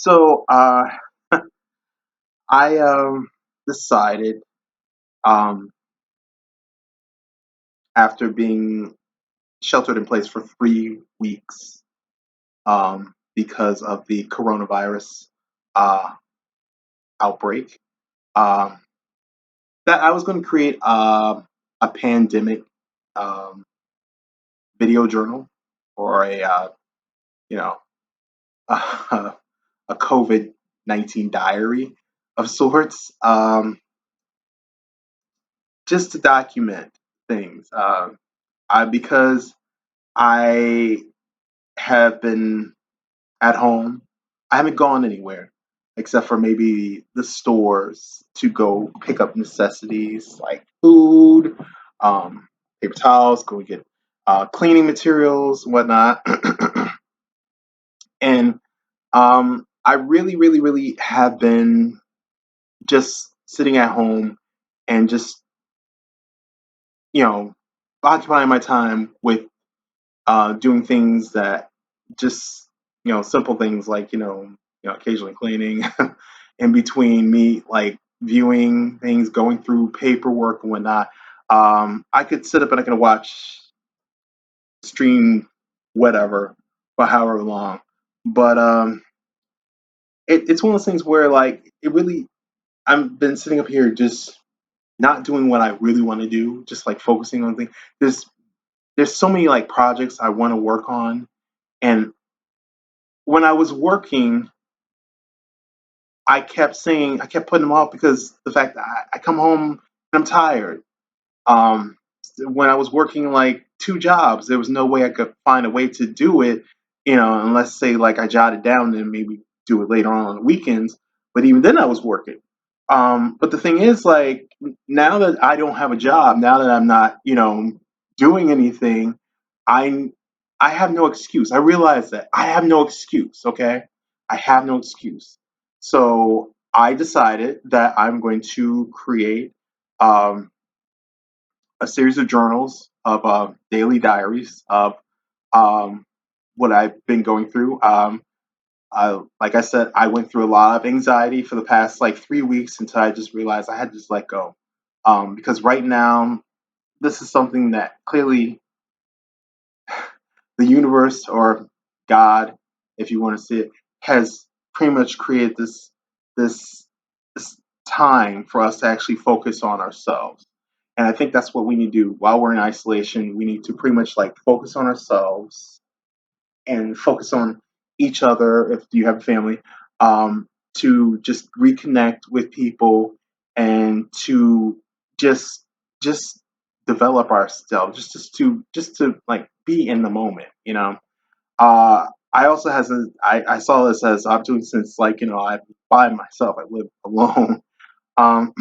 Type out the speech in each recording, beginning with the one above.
So I decided um, after being sheltered in place for 3 weeks because of the coronavirus uh, outbreak um, that I was going to create a pandemic um, video journal or you know a, a COVID-19 diary of sorts, just to document things. I because I have been at home. I haven't gone anywhere except for maybe the stores to go pick up necessities like food, um, paper towels, go get cleaning materials, and whatnot. And I really, really, really have been just sitting at home and just, you know, occupying my time with doing things that just simple things like occasionally cleaning in between me like viewing things, going through paperwork and whatnot. I could sit up and I can watch stream whatever for however long, but it's one of those things where like it really I've been sitting up here just not doing what I really want to do, just like focusing on things. There's so many like projects I want to work on, and when I was working, I kept putting them off because the fact that I come home and I'm tired. Um, when I was working like two jobs, there was no way I could find a way to do it, unless say like I jotted down and maybe do it later on the weekends. But even then, I was working. But the thing is, like now that I don't have a job, now that I'm not, doing anything, I I have no excuse. I realize that I have no excuse. Okay, I have no excuse. So I decided that I'm going to create um, a series of journals of daily diaries of um, what I've been going through. Like I said, I went through a lot of anxiety for the past like 3 weeks until I just realized I had to just let go. Because right now, this is something that clearly the universe or God, if you want to see it, has pretty much created this this time for us to actually focus on ourselves. And I think that's what we need to do while we're in isolation. We need to pretty much like focus on ourselves and focus on each other if you have a family, to just reconnect with people and to just just develop ourselves, just to like be in the moment, I also has a I saw this as I'm doing since like I by myself, I live alone. um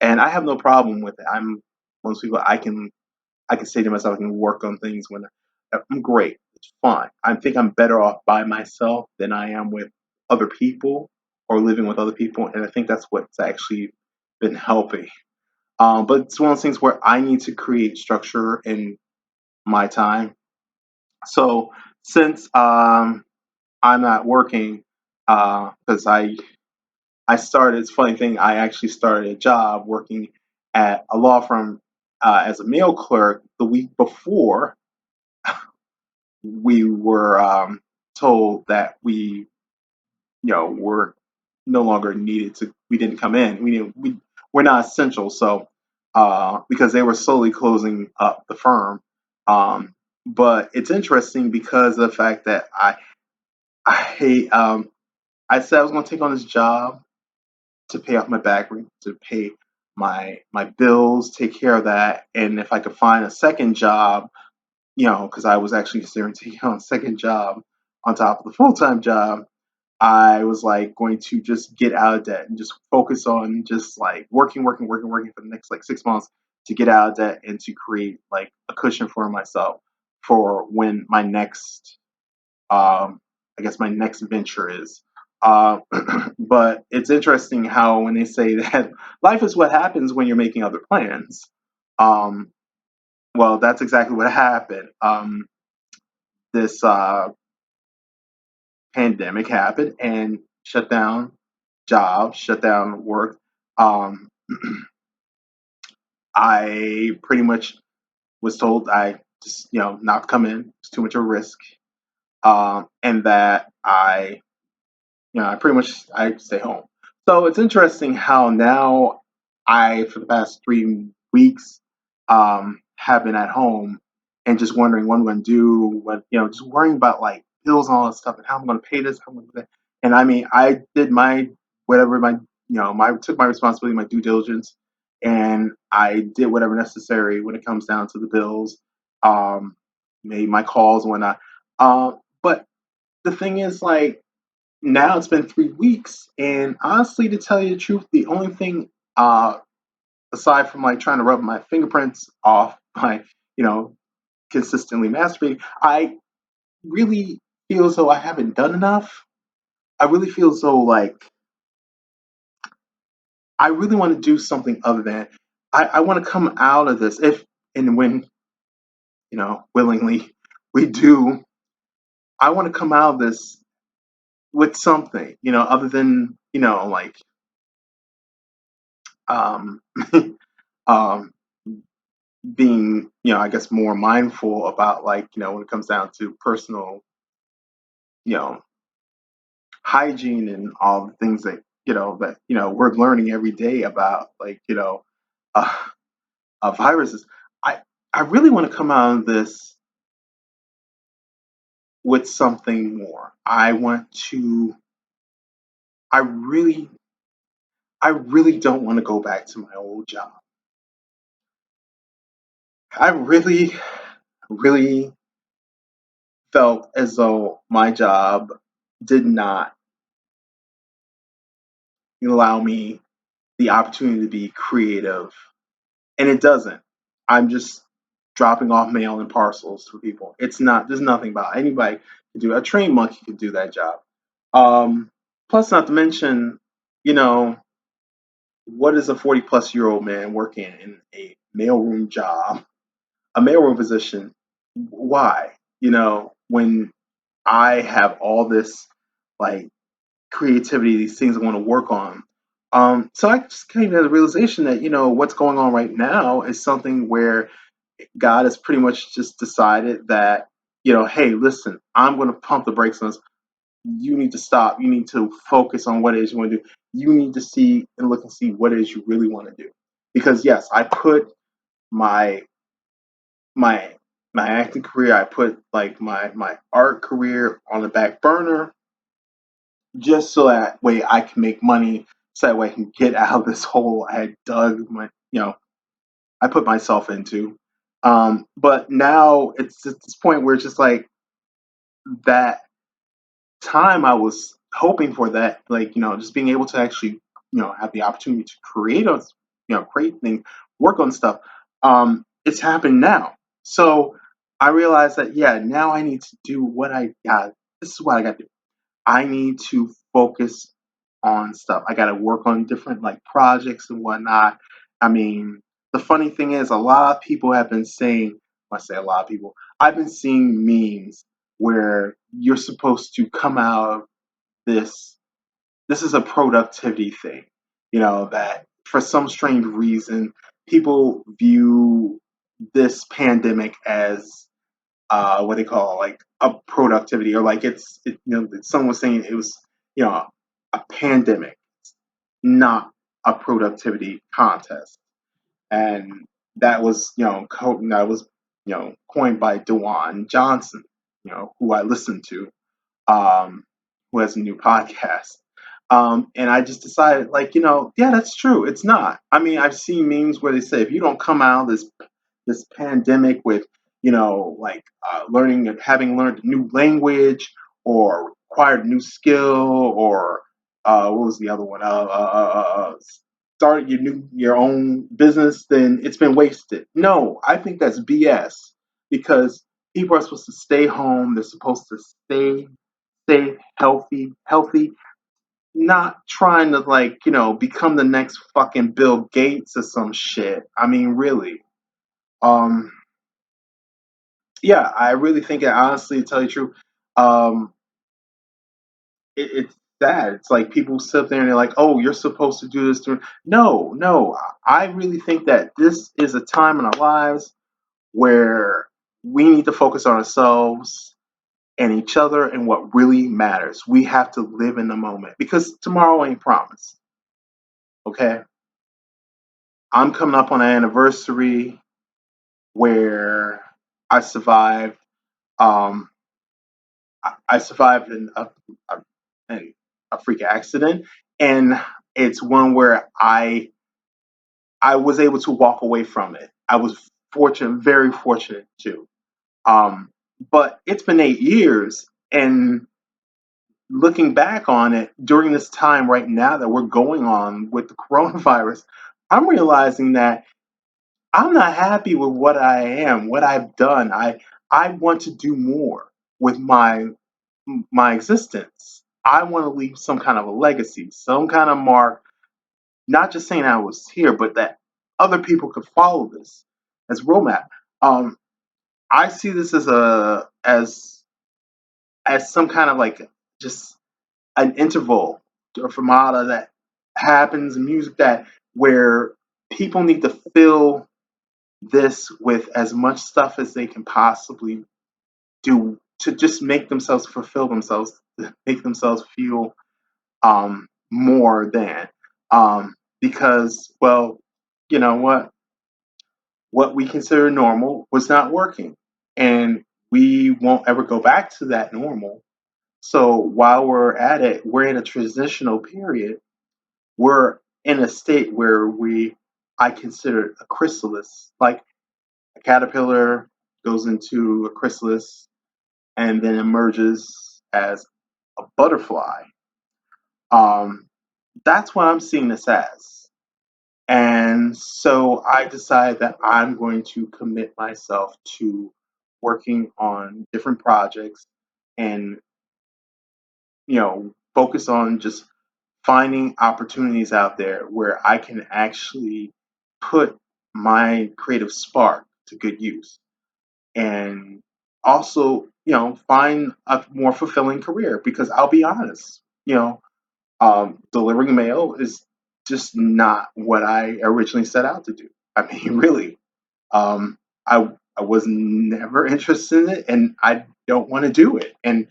and I have no problem with it. I'm most people I can say to myself I can work on things when I'm great. It's fine. I think I'm better off by myself than I am with other people or living with other people, and I think that's what's actually been helping. But it's one of those things where I need to create structure in my time. So since I'm not working, because I started. It's a funny thing. I actually started a job working at a law firm as a mail clerk the week before we were told that were no longer needed to. We didn't come in. We're not essential. So because they were slowly closing up the firm. Um, but it's interesting because of the fact that I I said I was going to take on this job to pay off my back rent, to pay my bills, take care of that, and if I could find a second job, because I was actually considering taking on a second job on top of the full time job, I was like going to just get out of debt and just focus on just like working, working, working, working for the next like 6 months to get out of debt and to create like a cushion for myself for when my next I guess my next venture is. Uh, but it's interesting how when they say that life is what happens when you're making other plans. Um, well, that's exactly what happened. This pandemic happened, and shut down jobs, shut down work. Um, I pretty much was told I just, not to come in. It's too much of a risk. And that I pretty much I stay home. So it's interesting how now for the past 3 weeks, have been at home and just wondering what I'm going to do, just worrying about like bills and all that stuff and how I'm going to pay this, how I'm going to do that. And I mean, I did my whatever my my took my responsibility, my due diligence, and I did whatever necessary when it comes down to the bills. Um, Made my calls and whatnot. But the thing is, like, now it's been 3 weeks, and honestly, to tell you the truth, the only thing, aside from like trying to rub my fingerprints off by, you know, consistently masturbating, I really feel as though I haven't done enough. I really feel as though like I really want to do something other than I want to come out of this if and when willingly we do. I want to come out of this with something, other than like um um being, I guess more mindful about like, when it comes down to personal, you know, hygiene and all the things that, we're learning every day about like, uh, viruses. I, I really want to come out of this with something more. I really, I really don't want to go back to my old job. I really, really felt as though my job did not allow me the opportunity to be creative, and it doesn't. I'm just dropping off mail and parcels for people. It's not. There's nothing about it. Anybody can do. A trained monkey could do that job. Um, Plus, not to mention, you know, what is a 40-plus-year-old man working in a mailroom job, a mailroom position? Why? When I have all this like creativity, these things I want to work on. So I just came to the realization that, what's going on right now is something where God has pretty much just decided that, hey, listen, I'm going to pump the brakes on this. You need to stop. You need to focus on what it is you want to do. You need to see and look and see what it is you really want to do. Because yes, I put my my my acting career, I put like my art career on the back burner just so that way I can make money, so that way I can get out of this hole I had dug I put myself into. But now it's at this point where it's just like that time I was hoping for, that, like, just being able to actually, have the opportunity to create things, work on stuff. It's happened now. So I realized that, yeah, now I need to do what I got. This is what I got to do. I need to focus on stuff. I got to work on different like projects and whatnot. I mean, the funny thing is, a lot of people have been saying, I say a lot of people, I've been seeing memes where you're supposed to come out of this. This is a productivity thing, that for some strange reason, people view this pandemic as what they call like a productivity, or like someone was saying it was a pandemic, not a productivity contest. And that was coined by Dewan Johnson, who I listened to, um, who has a new podcast. And I just decided, like, yeah, that's true. It's not. I mean, I've seen memes where they say if you don't come out of this pandemic with, like learning and having learned a new language or acquired a new skill, or what was the other one? Start your own business, then it's been wasted. No, I think that's BS, because people are supposed to stay home. They're supposed to stay healthy, not trying to like, become the next fucking Bill Gates or some shit. I mean, really. Um, yeah, I really think that, honestly, to tell you the truth, um, it's sad. It's like people sit there and they're like, "Oh, you're supposed to do this." No, no. I really think that this is a time in our lives where we need to focus on ourselves and each other and what really matters. We have to live in the moment because tomorrow ain't promised. Okay, I'm coming up on an anniversary where I survived. Um, I survived a, a freak accident, and it's one where I was able to walk away from it. I was fortunate, very fortunate too. Um, but it's been 8 years, and looking back on it during this time right now that we're going on with the coronavirus, I'm realizing that I'm not happy with what I am, what I've done. I want to do more with my existence. I want to leave some kind of a legacy, some kind of mark, not just saying I was here, but that other people could follow this as roadmap. Um, I see this as a as some kind of like just an interval or fermata that happens in music that where people need to fill this with as much stuff as they can possibly do to just make themselves fulfill themselves, make themselves feel more than because well, you know what we consider normal was not working, and we won't ever go back to that normal. So while we're at it, we're in a transitional period. We're in a state where I consider a chrysalis, like a caterpillar goes into a chrysalis and then emerges as a butterfly. Um, that's what I'm seeing this as. And so I decided that I'm going to commit myself to working on different projects and, focus on just finding opportunities out there where I can actually put my creative spark to good use and also, find a more fulfilling career because I'll be honest, delivering mail is just not what I originally set out to do. I mean, really, um, I was never interested in it, and I don't want to do it. And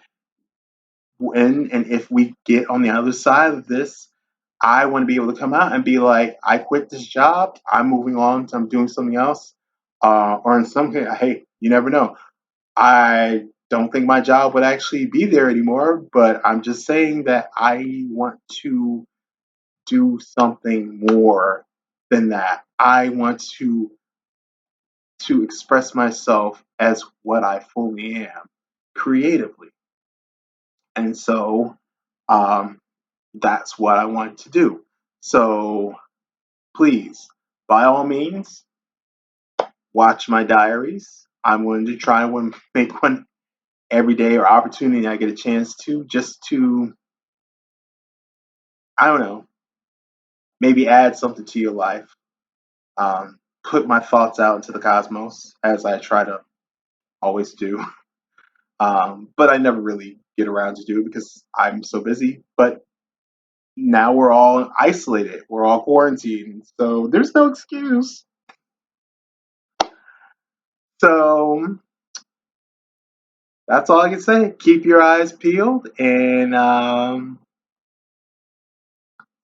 when and if we get on the other side of this, I want to be able to come out and be like, I quit this job. I'm moving on. I'm doing something else. Or in some case, hey, you never know. I don't think my job would actually be there anymore, but I'm just saying that I want to do something more than that. I want to express myself as what I fully am creatively. And so um, that's what I want to do. So please, by all means, watch my diaries. I'm going to try and make one every day or opportunity I get a chance to, just to, I don't know, maybe add something to your life. Put my thoughts out into the cosmos as I try to always do. But I never really get around to do it because I'm so busy. But now we're all isolated. We're all quarantined. So there's no excuse. So that's all I can say. Keep your eyes peeled and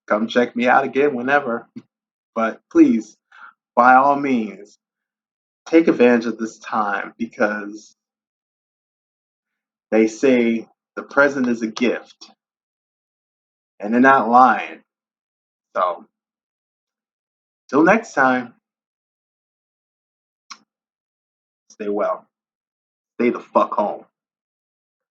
come check me out again whenever. But please, by all means, take advantage of this time because they say the present is a gift, and they're not lying. So, till next time, stay well. Stay the fuck home.